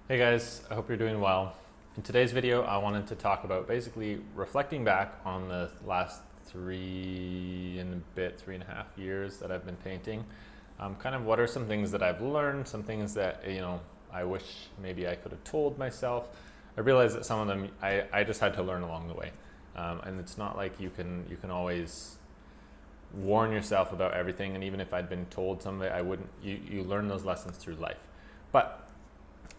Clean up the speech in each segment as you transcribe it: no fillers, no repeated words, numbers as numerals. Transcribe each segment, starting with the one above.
Hey guys, I hope you're doing well. In today's video, I wanted to talk about basically reflecting back on the last 3.5 years that I've been painting. Kind of what are some things that I've learned, some things that, I wish maybe I could have told myself. I realized that some of them I just had to learn along the way. And it's not like you can always warn yourself about everything. And even if I'd been told some of it, I wouldn't, you learn those lessons through life. But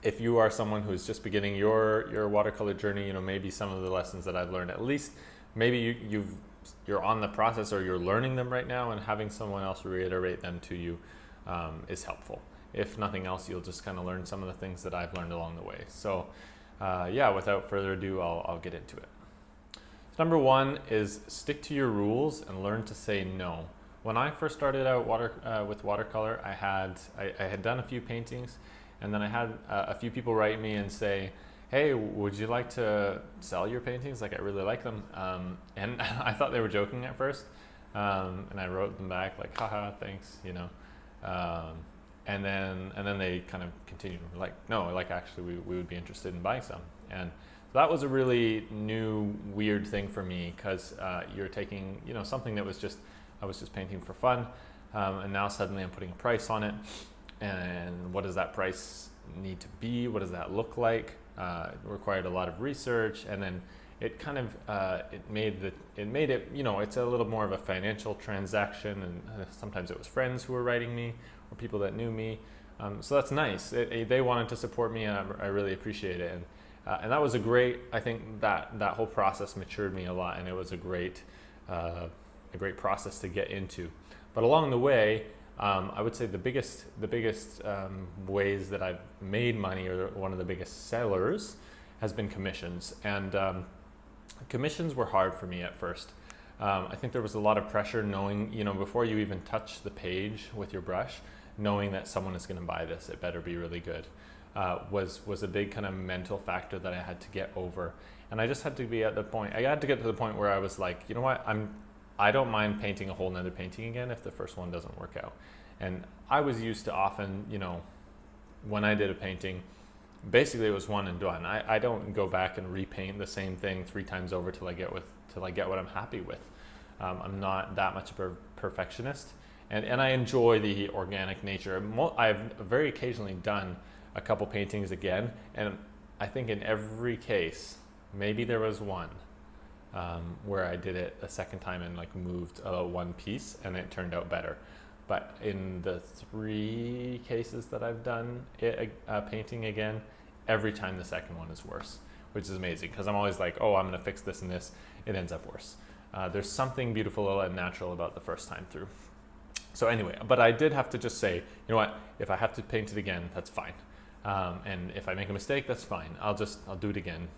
if you are someone who's just beginning your watercolor journey, maybe some of the lessons that I've learned, at least maybe you're on the process or you're learning them right now, and having someone else reiterate them to you is helpful. If nothing else, you'll just kind of learn some of the things that I've learned along the way. So yeah, without further ado, I'll get into it. So number one is stick to your rules and learn to say no. When I first started out with watercolor, I had done a few paintings, and then I had a few people write me and say, hey, would you like to sell your paintings? Like, I really like them. And I thought they were joking at first. And I wrote them back like, haha, thanks, And then they kind of continued like, no, like actually we would be interested in buying some. And so that was a really new, weird thing for me, because you're taking, something that I was just painting for fun. And now suddenly I'm putting a price on it. And what does that price need to be? What does that look like? It required a lot of research, and then it kind of it made it it's a little more of a financial transaction, and sometimes it was friends who were writing me or people that knew me. So that's nice. They wanted to support me, and I really appreciate it. And that was I think that whole process matured me a lot, and it was a great process to get into. But along the way, I would say the biggest ways that I've made money, or one of the biggest sellers, has been commissions. And commissions were hard for me at first. I think there was a lot of pressure knowing, before you even touch the page with your brush, knowing that someone is going to buy this, it better be really good, was a big kind of mental factor that I had to get over. And I just had to be at the point, I had to get to the point where I was like, you know what, I don't mind painting a whole nother painting again if the first one doesn't work out. And I was used to often, when I did a painting, basically it was one and done. I don't go back and repaint the same thing 3 times over till I get what I'm happy with. I'm not that much of a perfectionist, and I enjoy the organic nature. I've very occasionally done a couple paintings again, and I think in every case, maybe there was one where I did it a second time and moved one piece and it turned out better. But in the 3 cases that I've done painting again, every time the second one is worse, which is amazing, because I'm always like, oh, I'm going to fix this and this. It ends up worse. There's something beautiful and natural about the first time through. So anyway, but I did have to just say, you know what, if I have to paint it again, that's fine. And if I make a mistake, that's fine. I'll do it again.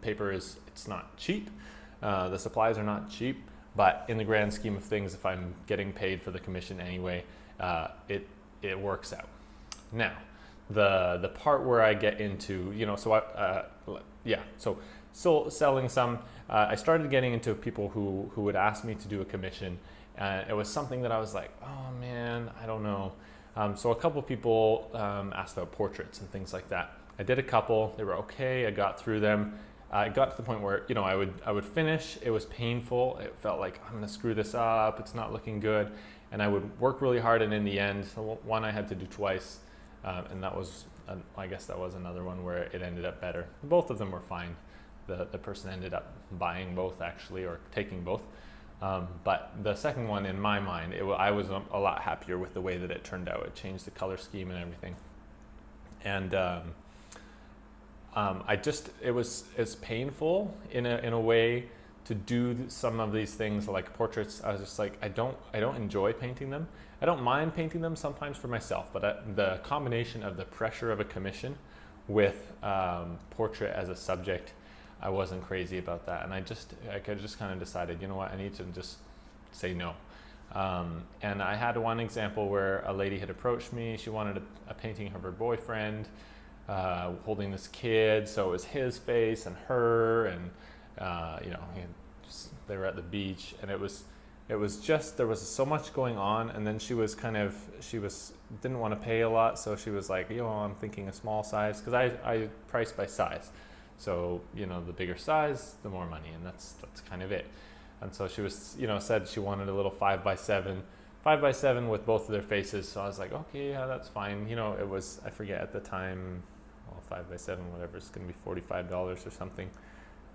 Paper it's not cheap. The supplies are not cheap, but in the grand scheme of things, if I'm getting paid for the commission anyway, it works out. Now, the part where I get into, so selling some, I started getting into people who would ask me to do a commission. It was something that I was like, oh man, I don't know. So a couple of people asked about portraits and things like that. I did a couple, they were okay, I got through them. I got to the point where, I would finish, it was painful, it felt like I'm gonna screw this up, it's not looking good, and I would work really hard, and in the end, one I had to do twice, and that was, I guess that was another one where it ended up better. Both of them were fine. The person ended up buying both actually, or taking both. But the second one, in my mind, I was a lot happier with the way that it turned out. It changed the color scheme and everything. And it's painful in a way to do some of these things like portraits. I was just like, I don't enjoy painting them. I don't mind painting them sometimes for myself, but the combination of the pressure of a commission with portrait as a subject, I wasn't crazy about that. And I just kind of decided, you know what, I need to just say no. And I had one example where a lady had approached me. She wanted a painting of her boyfriend holding this kid, so it was his face and her, and they were at the beach, and it was it was just, there was so much going on, and then she was didn't want to pay a lot, so she was like, I'm thinking a small size, because I price by size. So, the bigger size, the more money, and that's kind of it. And so she was, said she wanted a little 5x7 with both of their faces. So I was like, okay, yeah, that's fine. It was, I forget at the time, 5x7, whatever, it's going to be $45 or something.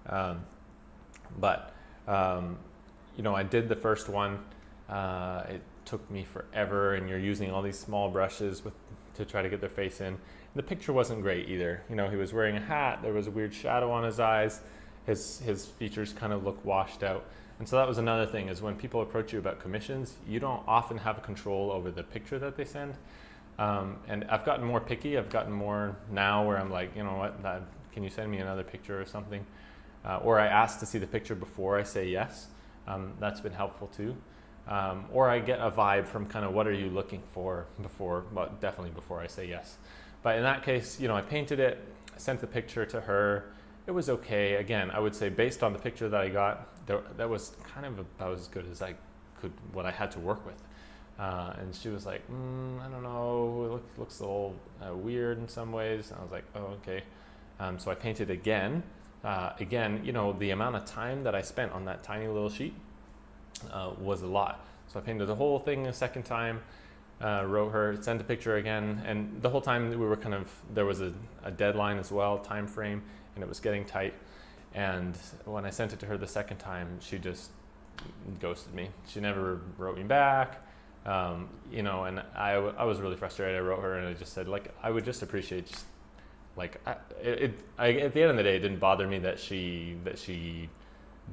I did the first one. It took me forever, and you're using all these small brushes to try to get their face in. The picture wasn't great either. He was wearing a hat. There was a weird shadow on his eyes. His features kind of look washed out. And so that was another thing, is when people approach you about commissions, you don't often have control over the picture that they send. And I've gotten more picky. I've gotten more now where I'm like, can you send me another picture or something? Or I ask to see the picture before I say yes. That's been helpful too. Or I get a vibe from kind of what are you looking for definitely before I say yes. But in that case, I painted it, I sent the picture to her. It was okay. Again, I would say based on the picture that I got, that was kind of about as good as what I had to work with. And she was like, I don't know, it looks a little weird in some ways. And I was like, oh, okay. So I painted again. The amount of time that I spent on that tiny little sheet was a lot. So I painted the whole thing a second time, wrote her, sent a picture again, and the whole time we were there was a deadline as well, time frame, and it was getting tight. And when I sent it to her the second time, she just ghosted me. She never wrote me back, and I was really frustrated. I wrote her and I just said, I would just appreciate at the end of the day, it didn't bother me that she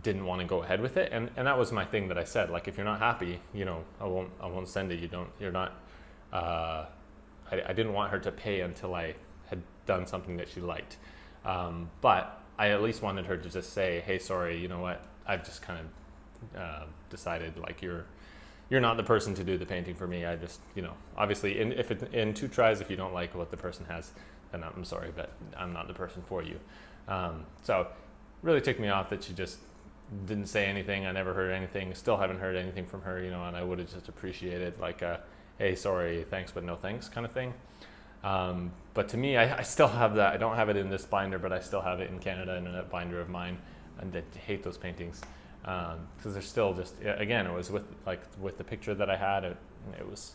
didn't want to go ahead with it, and that was my thing that I said, if you're not happy, I won't send it. I didn't want her to pay until I had done something that she liked, but I at least wanted her to just say, hey, sorry, you know what, I've just kind of decided you're not the person to do the painting for me. I just, obviously in 2 tries, if you don't like what the person has, then I'm sorry, but I'm not the person for you. So really ticked me off that she just didn't say anything. I never heard anything, still haven't heard anything from her, and I would have just appreciated hey, sorry, thanks, but no thanks kind of thing. But to me, I still have that. I don't have it in this binder, but I still have it in Canada in a binder of mine, and I hate those paintings because they're still just, again, it was with the picture that I had, it was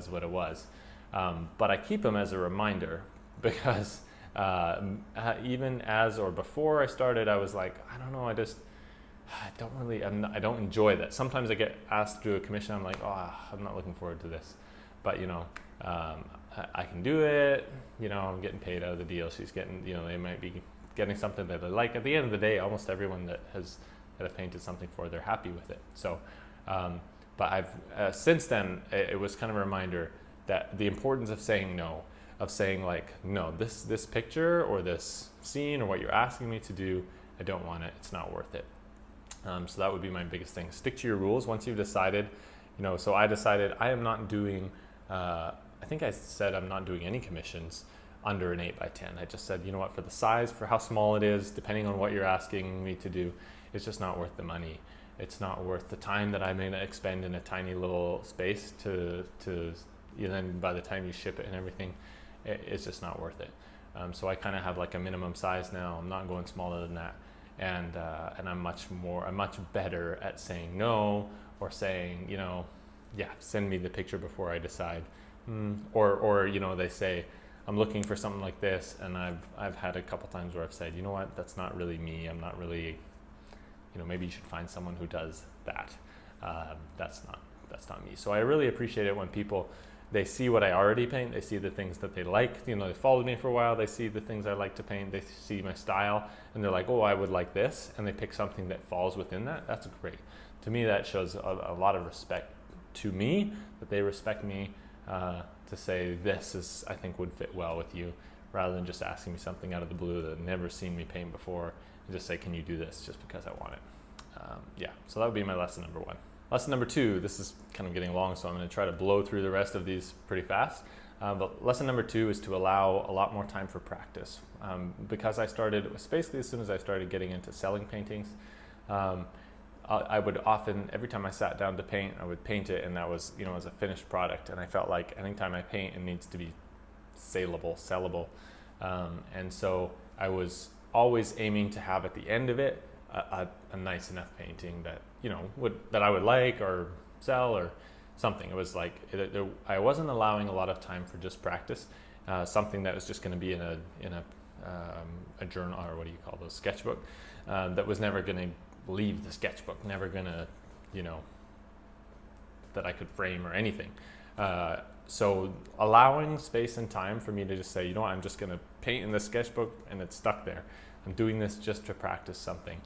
what it was. But I keep them as a reminder because even as or before I started, I was like, I don't know, I don't enjoy that. Sometimes I get asked to do a commission, I'm like, I'm not looking forward to this. But I can do it, I'm getting paid out of the deal. She's getting, they might be getting something that they like. At the end of the day, almost everyone that I've painted something for, they're happy with it. So, but I've, since then, it was kind of a reminder that the importance of saying no, of saying no, this picture or this scene or what you're asking me to do, I don't want it, it's not worth it. So that would be my biggest thing. Stick to your rules once you've decided, so I decided I am not doing, I think I said I'm not doing any commissions under an 8x10. I just said, for the size, for how small it is, depending on what you're asking me to do, it's just not worth the money. It's not worth the time that I may expend in a tiny little space to then by the time you ship it and everything, it's just not worth it. So I kind of have a minimum size now. I'm not going smaller than that. And I'm much better at saying no, or saying, send me the picture before I decide. Or they say, I'm looking for something like this, and I've had a couple times where I've said, what, that's not really me. I'm not really, maybe you should find someone who does that. That's not me. So I really appreciate it when people, they see what I already paint, they see the things that they like, they followed me for a while, they see the things I like to paint, they see my style, and they're like, oh, I would like this, and they pick something that falls within that. That's great. To me, that shows a lot of respect to me, that they respect me, to say this is, I think, would fit well with you, rather than just asking me something out of the blue that I've never seen me paint before, and just say, can you do this, just because I want it. So that would be my lesson number 1. Lesson number 2, this is kind of getting long, so I'm going to try to blow through the rest of these pretty fast. But lesson number 2 is to allow a lot more time for practice. Because I started, it was basically as soon as I started getting into selling paintings, I would often, every time I sat down to paint, I would paint it, and that was, as a finished product. And I felt like anytime I paint, it needs to be sellable. And so I was always aiming to have at the end of it a nice enough painting that, that I would like or sell or something. It was like, I wasn't allowing a lot of time for just practice, something that was just going to be in a journal, or what do you call those, sketchbook, that was never going to leave the sketchbook, never going to, that I could frame or anything. So allowing space and time for me to just say, I'm just going to paint in the sketchbook and it's stuck there. I'm doing this just to practice something.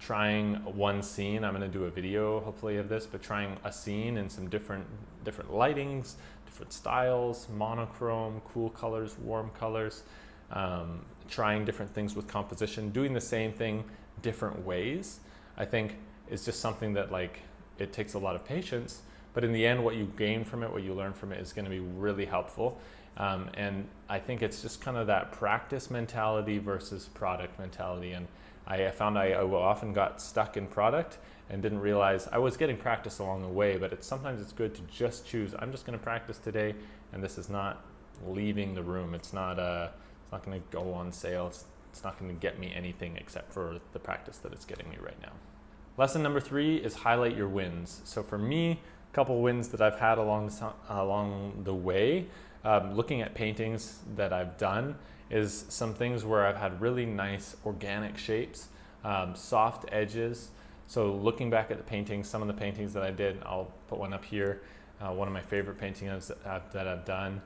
Trying one scene, I'm going to do a video hopefully of this, but trying a scene in some different lightings, different styles, monochrome, cool colors, warm colors, trying different things with composition, doing the same thing different ways, I think is just something that it takes a lot of patience, but in the end what you gain from it, what you learn from it is going to be really helpful. And I think it's just kind of that practice mentality versus product mentality. And I found I often got stuck in product and didn't realize I was getting practice along the way, but sometimes it's good to just choose, I'm just going to practice today, and this is not leaving the room. It's not going to go on sale. It's not going to get me anything except for the practice that it's getting me right now. Lesson number 3 is highlight your wins. So for me, a couple wins that I've had along the way, looking at paintings that I've done, is some things where I've had really nice organic shapes, soft edges. So looking back at the paintings, some of the paintings that I did, I'll put one up here, one of my favorite paintings that I've done.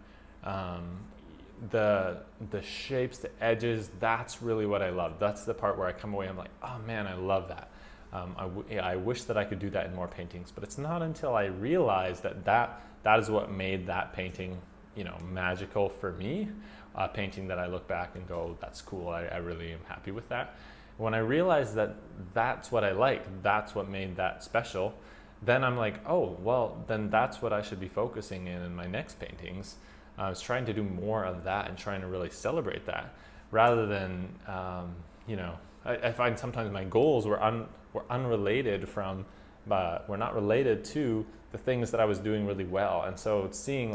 The shapes, the edges, that's really what I love. That's the part where I come away, I'm like, oh man, I love that. I wish that I could do that in more paintings, but it's not until I realized that is what made that painting, magical for me. A painting that I look back and go, that's cool. I really am happy with that. When I realized that that's what I like, that's what made that special, then I'm like, oh, well, then that's what I should be focusing in my next paintings. I was trying to do more of that and trying to really celebrate that, rather than, I find sometimes my goals were unrelated from, were not related to the things that I was doing really well. And so seeing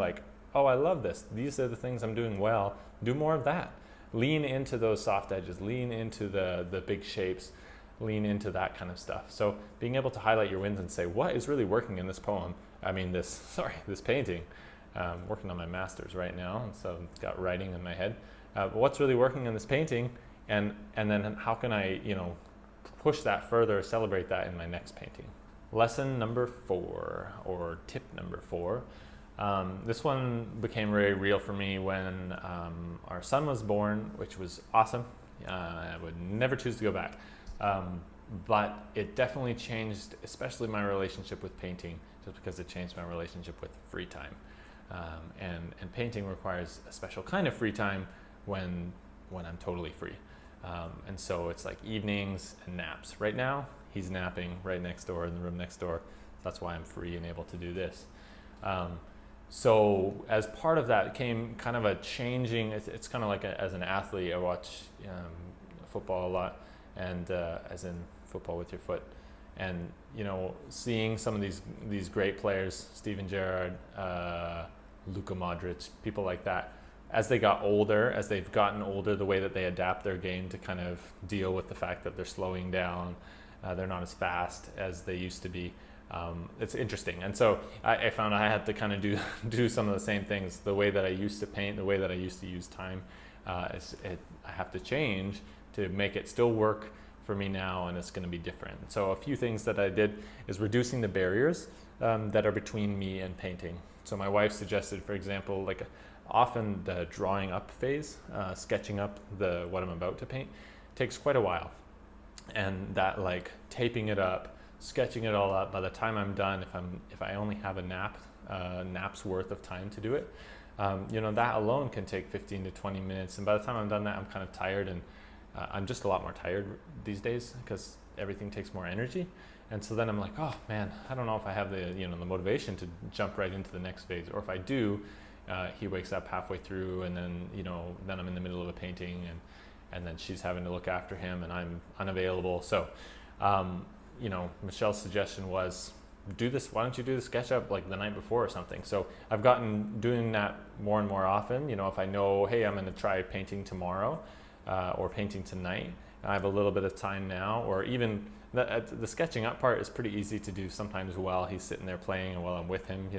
oh, I love this. These are the things I'm doing well. Do more of that. Lean into those soft edges, lean into the big shapes, lean into that kind of stuff. So being able to highlight your wins and say, what is really working in this poem? This painting. I'm working on my master's right now, and so I've got writing in my head. But what's really working in this painting, and then how can I, push that further, celebrate that in my next painting. Lesson number 4, or tip number 4. This one became very real for me when our son was born, which was awesome. I would never choose to go back. But it definitely changed, especially my relationship with painting, just because it changed my relationship with free time. And painting requires a special kind of free time when I'm totally free. And so it's like evenings and naps. Right now, he's napping right next door in the room next door. That's why I'm free and able to do this. So as part of that came kind of a changing, it's kind of like as an athlete, I watch football a lot, and as in football with your foot. And, seeing some of these great players, Steven Gerrard, Luka Modric, people like that, as they've gotten older, the way that they adapt their game to kind of deal with the fact that they're slowing down, they're not as fast as they used to be. It's interesting. And so I found I had to kind of do some of the same things. The way that I used to paint, the way that I used to use time, I have to change to make it still work for me now, and it's going to be different. So a few things that I did is reducing the barriers that are between me and painting. So my wife suggested, for example, often the drawing up phase, sketching up what I'm about to paint, takes quite a while. And that taping it up, sketching it all up, by the time I'm done, if I only have a nap's worth of time to do it, that alone can take 15 to 20 minutes. And by the time I'm done that, I'm kind of tired, and I'm just a lot more tired these days because everything takes more energy. And so then I'm like, oh man, I don't know if I have the motivation to jump right into the next phase. Or if I do, he wakes up halfway through, and then I'm in the middle of a painting, and then she's having to look after him, and I'm unavailable. So Michelle's suggestion was, why don't you do the SketchUp like the night before or something? So I've gotten doing that more and more often. If I know, hey, I'm going to try painting tomorrow or painting tonight, I have a little bit of time now, or even the sketching up part is pretty easy to do sometimes while he's sitting there playing and while I'm with him,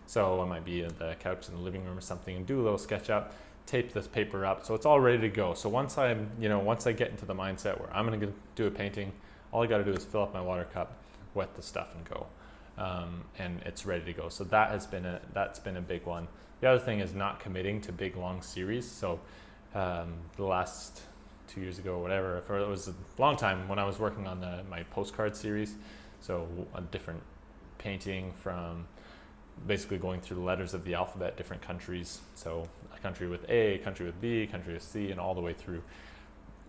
So I might be at the couch in the living room or something and do a little sketch up, tape this paper up, so it's all ready to go. So once I get into the mindset where I'm going to do a painting, all I got to do is fill up my water cup, wet the stuff, and go, and it's ready to go. So that's been a big one. The other thing is not committing to big long series. So the last 2 years ago, or whatever, it was a long time when I was working on my postcard series. So a different painting from basically going through the letters of the alphabet, different countries. So a country with A, a country with B, a country with C, and all the way through.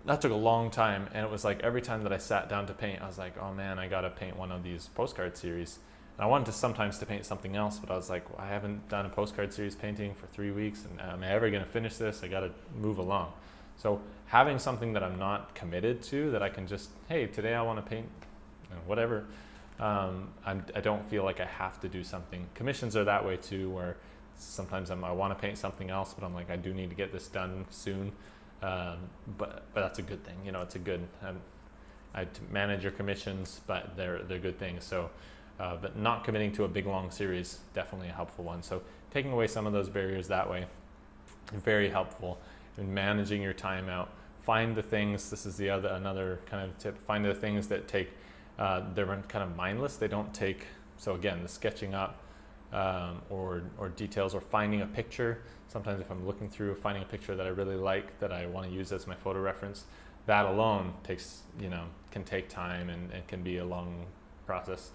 That took a long time, and it was like every time that I sat down to paint, I was like, oh man, I gotta paint one of these postcard series. And I wanted to paint something else, but I was like, well, I haven't done a postcard series painting for 3 weeks, and am I ever gonna finish this? I gotta move along. So having something that I'm not committed to, that I can just, hey, today I wanna paint whatever, I don't feel like I have to do something. Commissions are that way too, where sometimes I want to paint something else, but I'm like, I do need to get this done soon. But that's a good thing. It's a good. I manage your commissions, but they're good things. So, but not committing to a big long series, definitely a helpful one. So taking away some of those barriers that way, very helpful in managing your time out. Find the things. This is another kind of tip. Find the things that take. They're kind of mindless. They don't take, so again, the sketching up or details, or finding a picture. Sometimes if I'm looking through, finding a picture that I really like, that I want to use as my photo reference, that alone takes, can take time and can be a long process.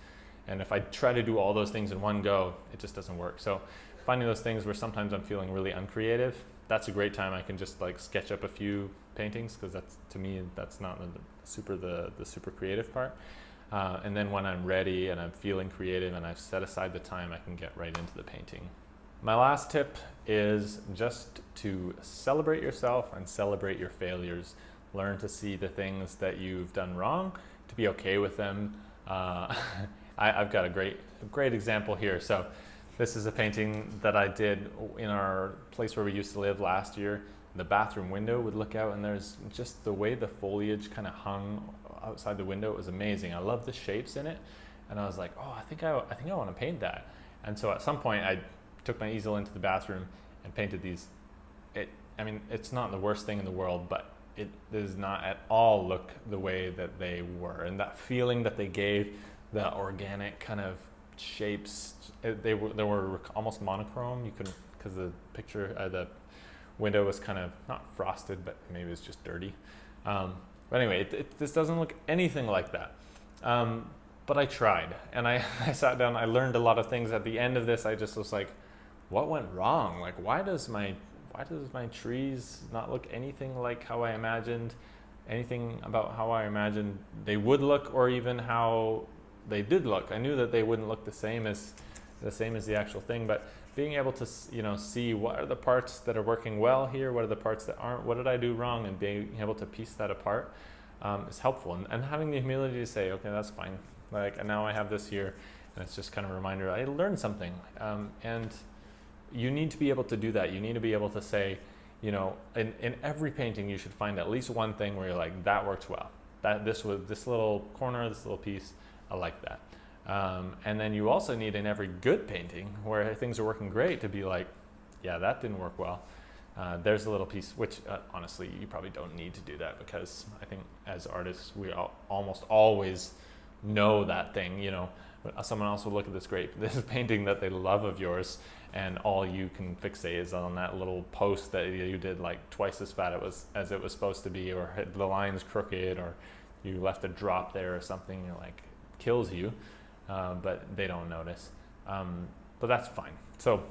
And if I try to do all those things in one go, it just doesn't work. So finding those things where sometimes I'm feeling really uncreative, that's a great time. I can just like sketch up a few paintings, because that's, to me, that's not the super creative part. And then when I'm ready and I'm feeling creative and I've set aside the time, I can get right into the painting. My last tip is just to celebrate yourself and celebrate your failures. Learn to see the things that you've done wrong, to be okay with them. I've got a great example here. So this is a painting that I did in our place where we used to live last year. The bathroom window would look out, and there's just the way the foliage kind of hung outside the window. It was amazing. I love the shapes in it, and I was like, oh, I think I want to paint that. And so at some point I took my easel into the bathroom and painted these. It's not the worst thing in the world, but it does not at all look the way that they were, and that feeling that they gave, the organic kind of shapes, they were almost monochrome. You couldn't, because the picture, the window was kind of not frosted, but maybe it's just dirty. But anyway, this doesn't look anything like that. But I tried, and I sat down. I learned a lot of things. At the end of this, I just was like, what went wrong? Like, why does my trees not look anything like how I imagined? Anything about how I imagined they would look, or even how they did look? I knew that they wouldn't look the same as the actual thing, but being able to see what are the parts that are working well here, what are the parts that aren't, what did I do wrong, and being able to piece that apart is helpful. And having the humility to say, okay, that's fine. Like, and now I have this here, and it's just kind of a reminder I learned something. And you need to be able to do that. You need to be able to say, in every painting, you should find at least one thing where you're like, that works well. This little corner, this little piece, I like that. And then you also need, in every good painting where things are working great, to be like, yeah, that didn't work well. There's a little piece, which honestly, you probably don't need to do that, because I think as artists, we almost always know that thing. Someone else will look at this painting that they love of yours, and all you can fixate is on that little post that you did like twice as fat as it was supposed to be, or the line's crooked, or you left a drop there or something. You're like, kills you. But they don't notice. But that's fine. So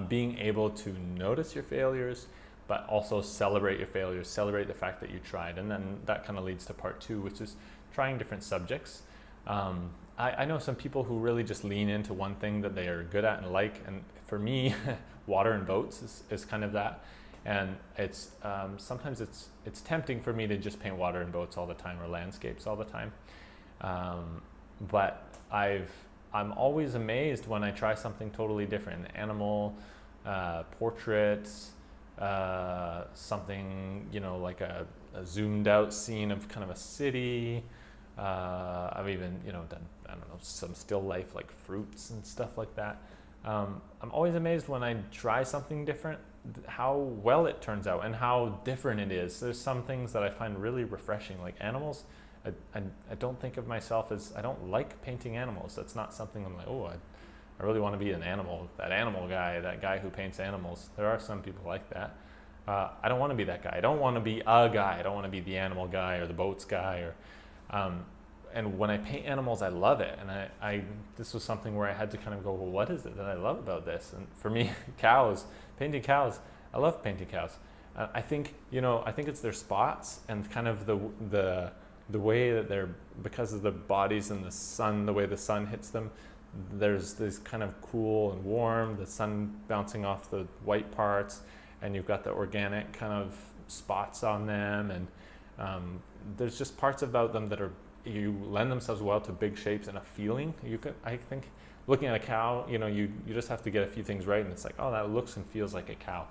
being able to notice your failures, but also celebrate your failures, celebrate the fact that you tried. And then that kind of leads to part two, which is trying different subjects. I know some people who really just lean into one thing that they are good at and like. And for me, water and boats is kind of that. And it's sometimes it's tempting for me to just paint water and boats all the time, or landscapes all the time. But I'm always amazed when I try something totally different. Animal, portraits, something, like a zoomed out scene of kind of a city. I've even, done, I don't know, some still life like fruits and stuff like that. I'm always amazed when I try something different, how well it turns out and how different it is. There's some things that I find really refreshing, like animals. I don't think of myself as, I don't like painting animals. That's not something I'm like, oh, I really want to be that animal guy, that guy who paints animals. There are some people like that. I don't want to be that guy. I don't want to be a guy. I don't want to be the animal guy or the boats guy. And when I paint animals, I love it. And this was something where I had to kind of go, well, what is it that I love about this? And for me, painting cows, I love painting cows. I think it's their spots and kind of the way that they're, because of the bodies and the sun, the way the sun hits them, there's this kind of cool and warm, the sun bouncing off the white parts, and you've got the organic kind of spots on them, and there's just parts about them that you lend themselves well to big shapes and a feeling. I think looking at a cow, you just have to get a few things right, and it's like, oh, that looks and feels like a cow.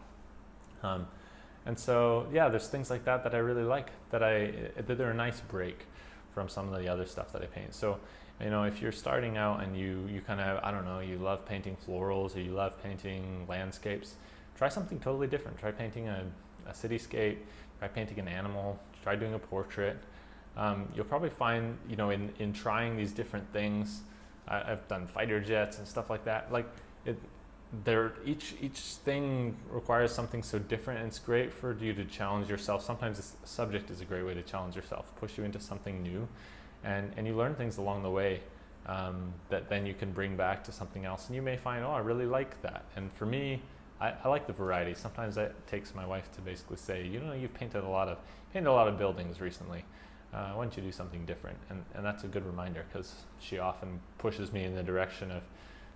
And so, yeah, there's things like that I really like, that they're a nice break from some of the other stuff that I paint. So, if you're starting out and you kind of, I don't know, you love painting florals or you love painting landscapes, try something totally different. Try painting a cityscape, try painting an animal, try doing a portrait. You'll probably find, in trying these different things, I've done fighter jets and stuff like that. Like each thing requires something so different, and it's great for you to challenge yourself. Sometimes the subject is a great way to challenge yourself, push you into something new, and you learn things along the way that then you can bring back to something else, and you may find, oh, I really like that. And for me, I like the variety. Sometimes it takes my wife to basically say, you've painted a lot of buildings recently. Why don't you do something different? And that's a good reminder, because she often pushes me in the direction of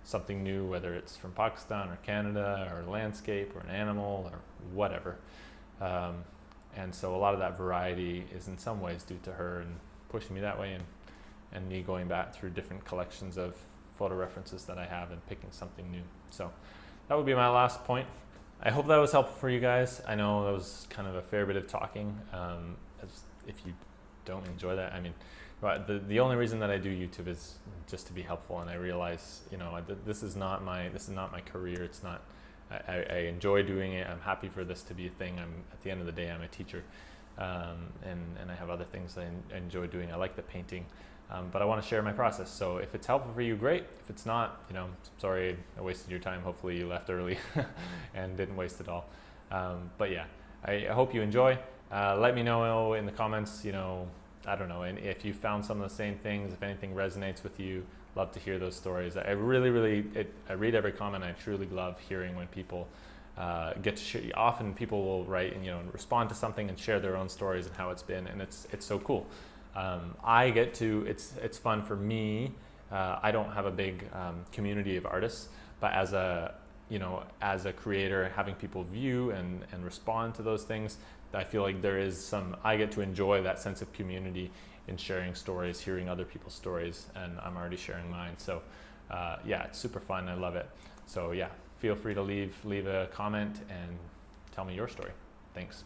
something new, whether it's from Pakistan or Canada or landscape or an animal or whatever. And so a lot of that variety is in some ways due to her and pushing me that way, and me going back through different collections of photo references that I have and picking something new. So that would be my last point. I hope that was helpful for you guys. I know that was kind of a fair bit of talking. If you don't enjoy that, but the only reason that I do YouTube is just to be helpful, and I realize, this is not my career. It's not. I enjoy doing it. I'm happy for this to be a thing. At the end of the day, I'm a teacher, and I have other things I enjoy doing. I like the painting, but I want to share my process. So if it's helpful for you, great. If it's not, sorry, I wasted your time. Hopefully you left early and didn't waste it all. But yeah, I hope you enjoy. Let me know in the comments, I don't know, and if you found some of the same things, if anything resonates with you, love to hear those stories. I read every comment. I truly love hearing when people get to share. Often people will write and respond to something and share their own stories and how it's been, and it's so cool. It's fun for me. I don't have a big community of artists, but as a creator, having people view and respond to those things, I feel like I get to enjoy that sense of community in sharing stories, hearing other people's stories, and I'm already sharing mine. So yeah, it's super fun. I love it. So yeah, feel free to leave a comment and tell me your story. Thanks.